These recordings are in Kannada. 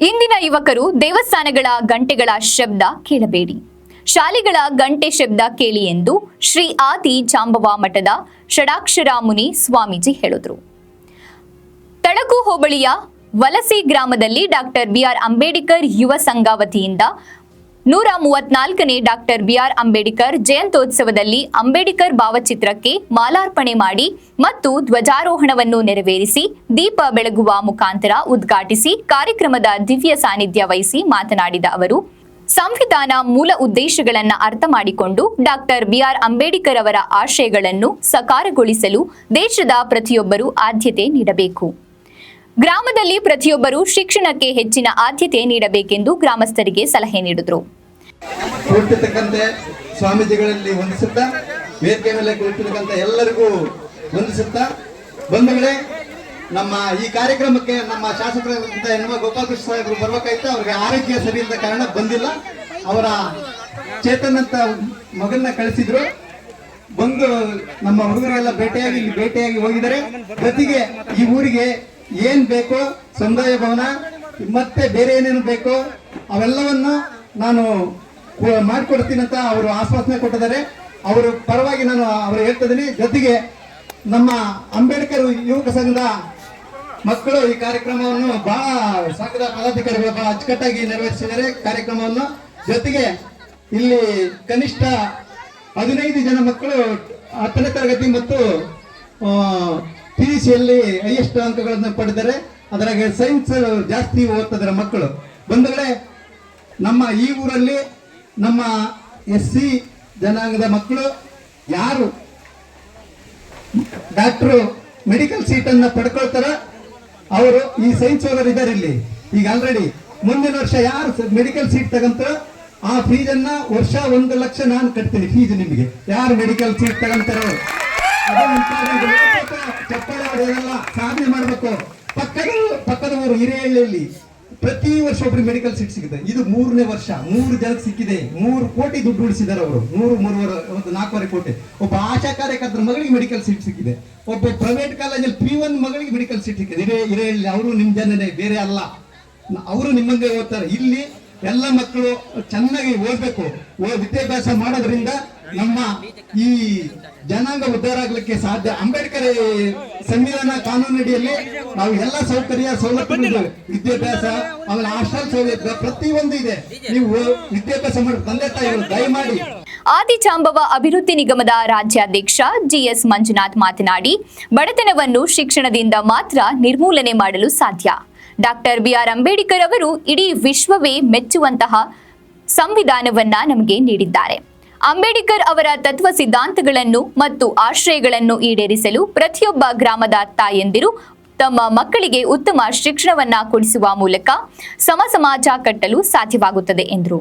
ಇಂದಿನ ಯುವಕರು ದೇವಸ್ಥಾನಗಳ ಗಂಟೆಗಳ ಶಬ್ದ ಕೇಳಬೇಡಿ, ಶಾಲೆಗಳ ಗಂಟೆ ಶಬ್ದ ಕೇಳಿ ಎಂದು ಶ್ರೀ ಆದಿ ಜಾಂಬವ ಮಠದ ಷಡಾಕ್ಷರ ಮುನಿ ಸ್ವಾಮೀಜಿ ಹೇಳಿದರು. ತಳಕು ಹೋಬಳಿಯ ವಲಸಿ ಗ್ರಾಮದಲ್ಲಿ ಡಾಕ್ಟರ್ ಬಿಆರ್ ಅಂಬೇಡ್ಕರ್ ಯುವ ಸಂಘ ವತಿಯಿಂದ 134ನೇ ಡಾಕ್ಟರ್ ಬಿಆರ್ ಅಂಬೇಡ್ಕರ್ ಜಯಂತ್ಯೋತ್ಸವದಲ್ಲಿ ಅಂಬೇಡ್ಕರ್ ಭಾವಚಿತ್ರಕ್ಕೆ ಮಾಲಾರ್ಪಣೆ ಮಾಡಿ ಮತ್ತು ಧ್ವಜಾರೋಹಣವನ್ನು ನೆರವೇರಿಸಿ ದೀಪ ಬೆಳಗುವ ಮುಖಾಂತರ ಉದ್ಘಾಟಿಸಿ ಕಾರ್ಯಕ್ರಮದ ದಿವ್ಯ ಸಾನ್ನಿಧ್ಯ ವಹಿಸಿ ಮಾತನಾಡಿದ ಅವರು, ಸಂವಿಧಾನ ಮೂಲ ಉದ್ದೇಶಗಳನ್ನು ಅರ್ಥ ಮಾಡಿಕೊಂಡು ಡಾಕ್ಟರ್ ಬಿಆರ್ ಅಂಬೇಡ್ಕರ್ ಅವರ ಆಶಯಗಳನ್ನು ಸಾಕಾರಗೊಳಿಸಲು ದೇಶದ ಪ್ರತಿಯೊಬ್ಬರೂ ಆದ್ಯತೆ ನೀಡಬೇಕು. ಗ್ರಾಮದಲ್ಲಿ ಪ್ರತಿಯೊಬ್ಬರು ಶಿಕ್ಷಣಕ್ಕೆ ಹೆಚ್ಚಿನ ಆದ್ಯತೆ ನೀಡಬೇಕೆಂದು ಗ್ರಾಮಸ್ಥರಿಗೆ ಸಲಹೆ ನೀಡಿದರು. ಸ್ವಾಮೀಜಿಗಳಲ್ಲಿ ವಂದಿಸುತ್ತಾ ವೇದಿಕೆ ಮೇಲೆ ಕುಳಿತಿರತಕ್ಕಂಥ ಎಲ್ಲರಿಗೂ ವಂದಿಸುತ್ತಾ, ಬಂಧುಗಳೇ, ನಮ್ಮ ಈ ಕಾರ್ಯಕ್ರಮಕ್ಕೆ ನಮ್ಮ ಶಾಸಕರಾದಂಥ ಎನ್ ಗೋಪಾಲಕೃಷ್ಣ ಸಾಹೇಬರು ಬರ್ಬೇಕಾಯ್ತು. ಅವ್ರಿಗೆ ಆರೋಗ್ಯ ಸರಿ ಇಲ್ಲದ ಕಾರಣ ಬಂದಿಲ್ಲ. ಅವರ ಚೇತನ್ ಅಂತ ಮಗನ್ನ ಕಳಿಸಿದ್ರು. ಬಂದು ನಮ್ಮ ಹುಡುಗರೆಲ್ಲ ಭೇಟಿಯಾಗಿ ಹೋಗಿದ್ದಾರೆ. ಜೊತೆಗೆ ಈ ಊರಿಗೆ ಏನ್ ಬೇಕೋ ಸಮುದಾಯ ಭವನ ಮತ್ತೆ ಬೇರೆ ಏನೇನು ಬೇಕೋ ಅವೆಲ್ಲವನ್ನು ನಾನು ಮಾಡಿಕೊಡ್ತೀನಿ ಅಂತ ಅವರು ಆಶ್ವಾಸನೆ ಕೊಟ್ಟಿದ್ದಾರೆ. ಅವರ ಪರವಾಗಿ ನಾನು ಅವರು ಹೇಳ್ತಿದ್ದೀನಿ. ಜೊತೆಗೆ ನಮ್ಮ ಅಂಬೇಡ್ಕರ್ ಯುವಕ ಸಂಘದ ಮಕ್ಕಳು ಈ ಕಾರ್ಯಕ್ರಮವನ್ನು ಬಹಳ ಸಂಘದ ಪದಾಧಿಕಾರಿಗಳು ಬಹಳ ಅಚ್ಚುಕಟ್ಟಾಗಿ ನೆರವೇರಿಸಿದ್ದಾರೆ ಕಾರ್ಯಕ್ರಮವನ್ನು. ಜೊತೆಗೆ ಇಲ್ಲಿ ಕನಿಷ್ಠ 15 ಜನ ಮಕ್ಕಳು 10ನೇ ತರಗತಿ ಮತ್ತು PUCಯಲ್ಲಿ ಹೈಯೆಸ್ಟ್ ಅಂಕಗಳನ್ನು ಪಡೆದರೆ. ಅದರಾಗೆ ಸೈನ್ಸ್ ಜಾಸ್ತಿ ಓದ್ತಿದ್ದಾರೆ ಮಕ್ಕಳು. ಬಂಧುಗಳೇ, ನಮ್ಮ ಈ ಊರಲ್ಲಿ ನಮ್ಮ SC ಜನಾಂಗದ ಮಕ್ಕಳು ಯಾರು ಡಾಕ್ಟರ್ ಮೆಡಿಕಲ್ ಸೀಟನ್ನು ಪಡ್ಕೊಳ್ತಾರ ಅವರು ಈ ಸೈನ್ಸ್ ಓದರ್ ಇದ್ದಾರೆ ಇಲ್ಲಿ. ಈಗ ಆಲ್ರೆಡಿ ಮುಂದಿನ ವರ್ಷ ಯಾರು ಮೆಡಿಕಲ್ ಸೀಟ್ ತಗೊಂತಾರೋ ಆ ಫೀಸನ್ನ ವರ್ಷ 1 ಲಕ್ಷ ನಾನು ಕಟ್ತೀನಿ. ಫೀಸ್ ನಿಮಗೆ ಯಾರು ಮೆಡಿಕಲ್ ಸೀಟ್ ತಗೊಂತಾರೋ ಚಪ್ಪಾಳೆ ಹೊಡೆಯೋದಲ್ಲ, ಸಾಧನೆ ಮಾಡಬೇಕು. ಪಕ್ಕದ ಊರು ಹಿರೇಹಳ್ಳಿಯಲ್ಲಿ ಪ್ರತಿ ವರ್ಷ ಒಬ್ಬರಿಗೆ ಮೆಡಿಕಲ್ ಸೀಟ್ ಸಿಗುತ್ತೆ. ಇದು 3ನೇ ವರ್ಷ 3 ಜನಕ್ಕೆ ಸಿಕ್ಕಿದೆ. 3 ಕೋಟಿ ದುಡ್ಡು ಉಳಿಸಿದ್ದಾರೆ ಅವರು. 4.5 ಕೋಟಿ. ಒಬ್ಬ ಆಶಾ ಕಾರ್ಯಕರ್ತರ ಮಗಳಿಗೆ ಮೆಡಿಕಲ್ ಸೀಟ್ ಸಿಕ್ಕಿದೆ. ಒಬ್ಬ ಪ್ರೈವೇಟ್ ಕಾಲೇಜಲ್ಲಿ P1 ಮಗಳಿಗೆ ಮೆಡಿಕಲ್ ಸೀಟ್ ಸಿಕ್ಕಿದೆ. ಹಿರೇಹಳ್ಳಿ ಅವರು ನಿಮ್ ಜನನೇ, ಬೇರೆ ಅಲ್ಲ. ಅವರು ನಿಮ್ಮಂಗೆ ಓದ್ತಾರೆ. ಇಲ್ಲಿ ಎಲ್ಲ ಮಕ್ಕಳು ಚೆನ್ನಾಗಿ ಓದ್ಬೇಕು. ವಿದ್ಯಾಭ್ಯಾಸ ಮಾಡೋದ್ರಿಂದ ನಮ್ಮ ಈ ಜನಾಂಗ ಉದ್ಧಾರ ಆಗ್ಲಿಕ್ಕೆ ಸಾಧ್ಯ. ಅಂಬೇಡ್ಕರ್ ಸಂವಿಧಾನ ಕಾನೂನಡಿಯಲ್ಲಿ ನಾವು ಎಲ್ಲ ಸೌಲಭ್ಯಗಳು, ವಿದ್ಯಾಭ್ಯಾಸ, ಆಮೇಲೆ ಹಾಸ್ಟೆಲ್ ಸೌಲಭ್ಯ ಪ್ರತಿಯೊಂದು ಇದೆ. ನೀವು ವಿದ್ಯಾಭ್ಯಾಸ ಮಾಡಿ ತಂದೆ ತಾಯಿಗಳು ದಯಮಾಡಿ. ಆದಿಜಾಂಬವ ಅಭಿವೃದ್ಧಿ ನಿಗಮದ ರಾಜ್ಯಾಧ್ಯಕ್ಷ GS ಮಂಜುನಾಥ್ ಮಾತನಾಡಿ, ಬಡತನವನ್ನು ಶಿಕ್ಷಣದಿಂದ ಮಾತ್ರ ನಿರ್ಮೂಲನೆ ಮಾಡಲು ಸಾಧ್ಯ. ಡಾಕ್ಟರ್ ಬಿಆರ್ ಅಂಬೇಡ್ಕರ್ ಅವರು ಇಡೀ ವಿಶ್ವವೇ ಮೆಚ್ಚುವಂತಹ ಸಂವಿಧಾನವನ್ನ ನಮಗೆ ನೀಡಿದ್ದಾರೆ. ಅಂಬೇಡ್ಕರ್ ಅವರ ತತ್ವ ಸಿದ್ಧಾಂತಗಳನ್ನು ಮತ್ತು ಆಶ್ರಯಗಳನ್ನು ಈಡೇರಿಸಲು ಪ್ರತಿಯೊಬ್ಬ ಗ್ರಾಮದ ತಾಯಂದಿರು ತಮ್ಮ ಮಕ್ಕಳಿಗೆ ಉತ್ತಮ ಶಿಕ್ಷಣವನ್ನ ಕೊಡಿಸುವ ಮೂಲಕ ಸಮಾಜ ಕಟ್ಟಲು ಸಾಧ್ಯವಾಗುತ್ತದೆ ಎಂದರು.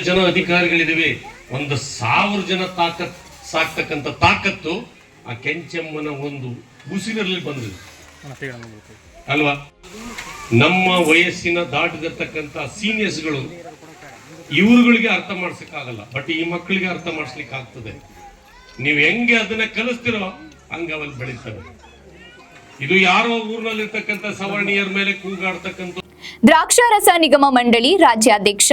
ಜನ ಅಧಿಕಾರಿಗಳಿವೆ, 1,000 ಜನ ಸಾಕ್ತಕ್ಕಂಥ ತಾಕತ್ತು ಆ ಕೆಂಚಮ್ಮನ ಒಂದು ಉಸಿರಲ್ಲಿ ಬಂದಿದೆ ಅಲ್ವಾ? ನಮ್ಮ ವಯಸ್ಸಿನ ದಾಟಿದಿರ್ತಕ್ಕಂಥ ಸೀನಿಯರ್ಸ್ಗಳು ಇವ್ರುಗಳಿಗೆ ಅರ್ಥ ಮಾಡ್ಸಕ್ಕಾಗಲ್ಲ, ಬಟ್ ಈ ಮಕ್ಕಳಿಗೆ ಅರ್ಥ ಮಾಡಿಸ್ಲಿಕ್ಕೆ ಆಗ್ತದೆ. ನೀವು ಹೆಂಗೆ ಅದನ್ನ ಕಲಿಸ್ತಿರೋ ಹಂಗ ಅವಲ್ಲಿ ಬೆಳೀತವೆ. ಇದು ಯಾರೋ ಊರಿನಲ್ಲಿರ್ತಕ್ಕಂಥ ಸವರ್ಣೀಯರ ಮೇಲೆ ಕೂಗಾಡ್ತಕ್ಕಂಥ. ದ್ರಾಕ್ಷಾರಸ ನಿಗಮ ಮಂಡಳಿ ರಾಜ್ಯಾಧ್ಯಕ್ಷ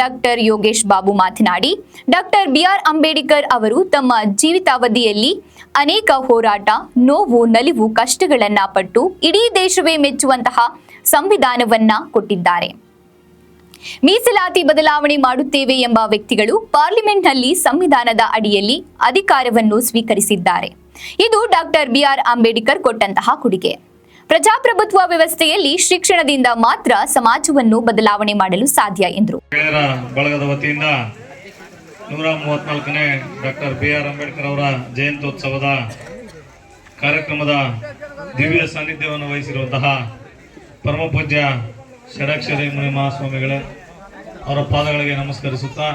ಡಾಕ್ಟರ್ ಯೋಗೇಶ್ ಬಾಬು ಮಾತನಾಡಿ, ಡಾಕ್ಟರ್ ಬಿಆರ್ ಅಂಬೇಡ್ಕರ್ ಅವರು ತಮ್ಮ ಜೀವಿತಾವಧಿಯಲ್ಲಿ ಅನೇಕ ಹೋರಾಟ, ನೋವು, ನಲಿವು, ಕಷ್ಟಗಳನ್ನ ಪಟ್ಟು ಇಡೀ ದೇಶವೇ ಮೆಚ್ಚುವಂತಹ ಸಂವಿಧಾನವನ್ನ ಕೊಟ್ಟಿದ್ದಾರೆ. ಮೀಸಲಾತಿ ಬದಲಾವಣೆ ಮಾಡುತ್ತೇವೆ ಎಂಬ ವ್ಯಕ್ತಿಗಳು ಪಾರ್ಲಿಮೆಂಟ್ನಲ್ಲಿ ಸಂವಿಧಾನದ ಅಡಿಯಲ್ಲಿ ಅಧಿಕಾರವನ್ನು ಸ್ವೀಕರಿಸಿದ್ದಾರೆ. ಇದು ಡಾಕ್ಟರ್ ಬಿಆರ್ ಅಂಬೇಡ್ಕರ್ ಕೊಟ್ಟಂತಹ ಕೊಡುಗೆ. ಪ್ರಜಾಪ್ರಭುತ್ವ ವ್ಯವಸ್ಥೆಯಲ್ಲಿ ಶಿಕ್ಷಣದಿಂದ ಮಾತ್ರ ಸಮಾಜವನ್ನು ಬದಲಾವಣೆ ಮಾಡಲು ಸಾಧ್ಯ ಎಂದರು. ಬಳಗದ ವತಿಯಿಂದ 134ನೇ ಡಾಕ್ಟರ್ ಬಿಆರ್ ಅಂಬೇಡ್ಕರ್ ಅವರ ಜಯಂತ್ಯೋತ್ಸವದ ಕಾರ್ಯಕ್ರಮದ ದಿವ್ಯ ಸಾನ್ನಿಧ್ಯವನ್ನು ವಹಿಸಿರುವಂತಹ ಪರಮ ಪೂಜ್ಯ ಷಡಾಕ್ಷರಿ ಮುನಿ ಮಹಾಸ್ವಾಮಿಗಳ ಅವರ ಪಾದಗಳಿಗೆ ನಮಸ್ಕರಿಸುತ್ತಾ,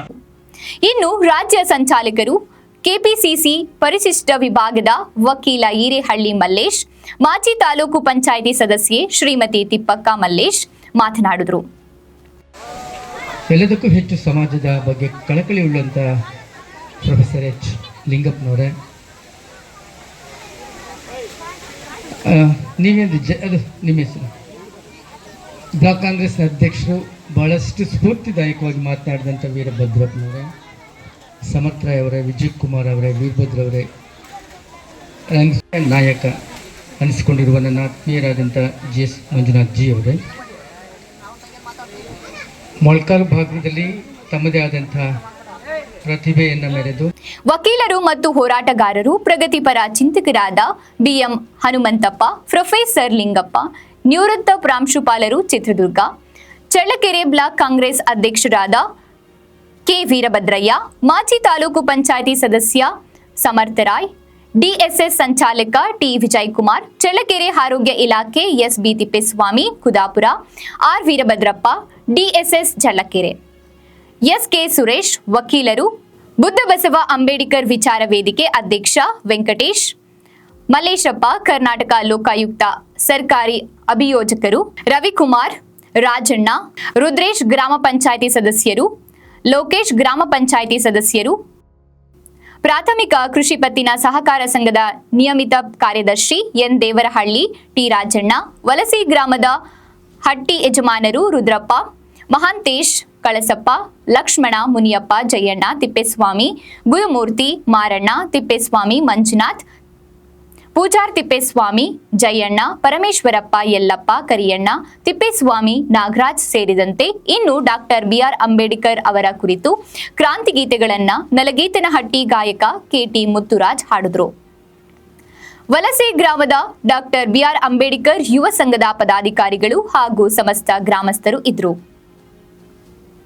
ಇನ್ನು ರಾಜ್ಯ ಸಂಚಾಲಕರು ಕೆಪಿಸಿಸಿ ಪರಿಶಿಷ್ಟ ವಿಭಾಗದ ವಕೀಲ ಈರೇಹಳ್ಳಿ ಮಲ್ಲೇಶ್, ಮಾಜಿ ತಾಲೂಕು ಪಂಚಾಯಿತಿ ಸದಸ್ಯೆ ಶ್ರೀಮತಿ ತಿಪ್ಪಕ್ಕ ಮಲ್ಲೇಶ್ ಮಾತನಾಡಿದರು. ಎಲ್ಲದಕ್ಕೂ ಹೆಚ್ಚು ಸಮಾಜದ ಬಗ್ಗೆ ಕಳಕಳಿ ಉಳ್ಳಂತ ಪ್ರೊಫೆಸರ್ H ಲಿಂಗಪ್ಪನವರೇ, ನೀವೇನು ಅದು ನಿಮ್ಮ ಹೆಸರು ಬ್ಲಾಕ್ ಕಾಂಗ್ರೆಸ್ನ ಅಧ್ಯಕ್ಷರು ಬಹಳಷ್ಟು ಸ್ಫೂರ್ತಿದಾಯಕವಾಗಿ ಮಾತನಾಡಿದಂಥ ವೀರಭದ್ರಪ್ಪನವರೇ, ಸಮರ್ಥರಾಯ್ ಅವರೇ, ವಿಜಯ್ ಕುಮಾರ್ ಅವರೇ, ವೀರಭದ್ರ ಅವರೇ, ನಾಯಕ ಅನಿಸಿಕೊಂಡಿರುವ ನನ್ನ ಆತ್ಮೀಯರಾದಂಥ GS ಮಂಜುನಾಥ್ ಜಿ ಅವರೇ, ಮೊಳಕಾಲು ಭಾಗದಲ್ಲಿ ತಮ್ಮದೇ ಆದಂಥ ಪ್ರತಿಭೆಯನ್ನು ಮೆರೆದು ವಕೀಲರು ಮತ್ತು ಹೋರಾಟಗಾರರು, ಪ್ರಗತಿಪರ ಚಿಂತಕರಾದ BM ಹನುಮಂತಪ್ಪ, ಪ್ರೊಫೆಸರ್ ಲಿಂಗಪ್ಪ, ನಿವೃತ್ತ ಪ್ರಾಂಶುಪಾಲರು ಚಿತ್ರದುರ್ಗ, ಚಳ್ಳಕೆರೆ ಬ್ಲಾಕ್ ಕಾಂಗ್ರೆಸ್ ಅಧ್ಯಕ್ಷರಾದ K ವೀರಭದ್ರಯ್ಯ, ಮಾಜಿ ತಾಲೂಕು ಪಂಚಾಯಿತಿ ಸದಸ್ಯ ಸಮರ್ಥರಾಯ್, DSS ಸಂಚಾಲಕ T ವಿಜಯಕುಮಾರ್, ಚಳ್ಳಕೆರೆ ಆರೋಗ್ಯ ಇಲಾಖೆ SB Thippeswamy ಕುದಾಪುರ, R Veerabhadrappa, DSS Challakere, SK Suresh, ವಕೀಲರು, ಬುದ್ಧ ಬಸವ ಅಂಬೇಡ್ಕರ್ ವಿಚಾರ ವೇದಿಕೆ ಅಧ್ಯಕ್ಷ ವೆಂಕಟೇಶ್, ಮಲ್ಲೇಶಪ್ಪ, ಕರ್ನಾಟಕ ಲೋಕಾಯುಕ್ತ ಸರ್ಕಾರಿ ಅಭಿಯೋಜಕರು, ರವಿಕುಮಾರ್, ರಾಜಣ್ಣ, ರುದ್ರೇಶ್ ಗ್ರಾಮ ಪಂಚಾಯಿತಿ ಸದಸ್ಯರು, ಲೋಕೇಶ್ ಗ್ರಾಮ ಪಂಚಾಯಿತಿ ಸದಸ್ಯರು, ಪ್ರಾಥಮಿಕ ಕೃಷಿ ಪತ್ತಿನ ಸಹಕಾರ ಸಂಘದ ನಿಯಮಿತ ಕಾರ್ಯದರ್ಶಿ N ದೇವರಹಳ್ಳಿ, T ರಾಜಣ್ಣ, ವಲಸಿ ಗ್ರಾಮದ ಹಟ್ಟಿ ಯಜಮಾನರು ರುದ್ರಪ್ಪ, ಮಹಾಂತೇಶ್, ಕಳಸಪ್ಪ, ಲಕ್ಷ್ಮಣ, ಮುನಿಯಪ್ಪ, ಜಯಣ್ಣ, ತಿಪ್ಪೇಸ್ವಾಮಿ, ಗುರುಮೂರ್ತಿ, ಮಾರಣ್ಣ, ತಿಪ್ಪೇಸ್ವಾಮಿ, ಮಂಜುನಾಥ್, ಪೂಜಾರ್ ತಿಪ್ಪೇಸ್ವಾಮಿ, ಜಯಣ್ಣ, ಪರಮೇಶ್ವರಪ್ಪ, ಯಲ್ಲಪ್ಪ, ಕರಿಯಣ್ಣ, ತಿಪ್ಪೇಸ್ವಾಮಿ, ನಾಗರಾಜ್ ಸೇರಿದಂತೆ ಇನ್ನು ಡಾಕ್ಟರ್ BR ಅಂಬೇಡ್ಕರ್ ಅವರ ಕುರಿತು ಕ್ರಾಂತಿಗೀತೆಗಳನ್ನ ನಲಗೀತನಹಟ್ಟಿ ಗಾಯಕ KT ಮುತ್ತುರಾಜ್ ಹಾಡಿದ್ರು. ವಲಸೆ ಗ್ರಾಮದ ಡಾಕ್ಟರ್ BR ಅಂಬೇಡ್ಕರ್ ಯುವ ಸಂಘದ ಪದಾಧಿಕಾರಿಗಳು ಹಾಗೂ ಸಮಸ್ತ ಗ್ರಾಮಸ್ಥರು ಇದ್ರು.